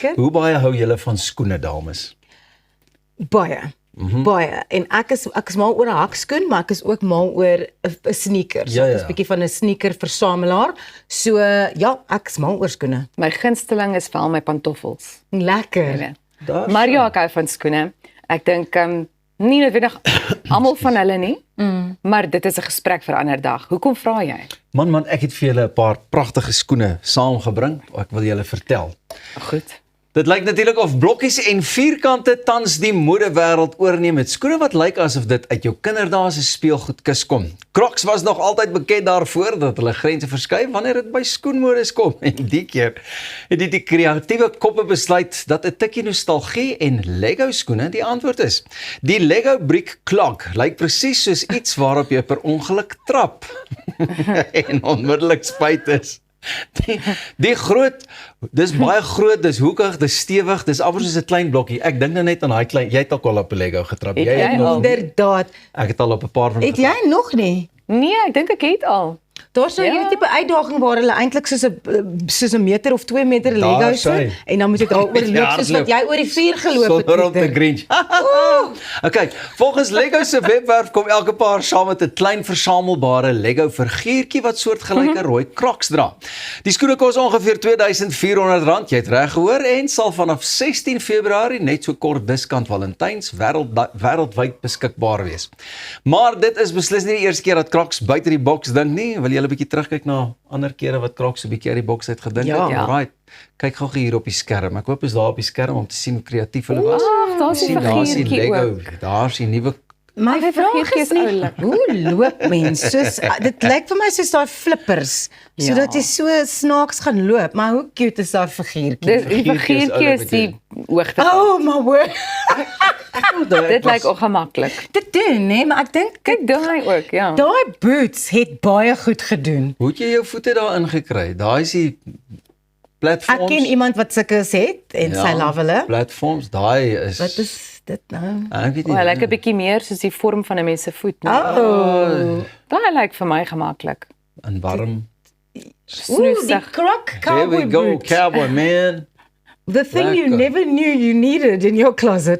lekker. Hoe baie hou julle van skoene, dames? Baie. Baie. En ek is mal oor 'n hakskoen, maar ek is ook mal oor 'n sneaker. So ek is bietjie van 'n sneaker versamelaar. So ja, ek is mal oor skoene. My gunsteling is veral my pantoffels. Lekker. Maar ja, ek hou van skoene. Ek dink nie noodwendig almal van hulle nie, maar dit is 'n gesprek vir 'n ander dag. Hoekom vra jy? Man, ek het vir julle 'n paar pragtige skoene saamgebring. Ek wil julle vertel. Goed. Dit lyk natuurlik of blokkies en vierkante tans die modewêreld oorneem met skoene wat lyk asof dit uit jou kinderdae se speelgoedkis kom. Crocs was nog altyd bekend daarvoor dat hulle grense verskuif wanneer dit by skoenmodes kom. En die keer het die kreatiewe koppe besluit dat 'n tikkie nostalgie en Lego skoene die antwoord is. Die Lego brick clog lyk presies soos iets waarop jy per ongeluk trap en onmiddellik spyt is. Die groot, dis baie groot, dis hoekig, dis stewig, dis amper soos 'n klein blokkie. Ek dink nou net aan daai klein, jy het ook al op 'n Lego getrap. Het jy nog al? Inderdaad. Ek het al op 'n paar van Het jy nog nie? Nee, ek dink ek het al. Daar's nou hierdie tipe uitdaging waar hulle eintlik soos 'n meter of 2 meter Lego Daar sit sy. en dan moet jy daar oorloop soos wat jy oor die vuur geloop het. Sonder om te Pieter. grinch. Okay, volgens Lego se webwerf kom elke paar saam met 'n klein versamelbare Lego figuurtjie wat soortgelyke rooi Crocs dra. Die skoene kos ongeveer R2400, jy het reg gehoor, en sal vanaf 16 Februarie net so kort diskant Valentyns wêreldwyd beskikbaar wees. Maar dit is beslis nie die eerste keer dat Crocs buite die boks dink nie. Wil julle 'n bietjie terugkyk na ander kere wat Crocs 'n bietjie uit die boks uit gedink het? Ja. Right. Kyk gou hier op die skerm. Ek hoop is daar op die skerm om te sien hoe kreatief hulle was. Ag, daar's 'n Sien, daar's die figuurtjie Lego, ook. daar's die nuwe. My vraag figuurtjie is is nie, oulik. hoe loop mens? Dit lyk vir my soos daai flippers, sodat jy so snaaks gaan loop, maar hoe cute is daai figuurtjie? Die figuurtjie is die hoogte. Oh my word. Dit lyk ongemaklik. Dit doen, nee, maar ek dink Kyk daai ook, ja. daai boots het baie goed gedoen. Hoe het jy jou voete daarin gekry? Daai is die platforms. Ek ken iemand wat sulke het en sy love hulle. Platforms, daai is. Wat is dit nou? Ek weet O, nie. hy lyk 'n bietjie meer soos die vorm van 'n mens se voet. Nee. Oh. Daai lyk vir my gemaklik. En warm. Ooh, die Snoesig. Croc There we cowboy go, boots. cowboy man. The thing you Lekker. never knew you needed in your closet.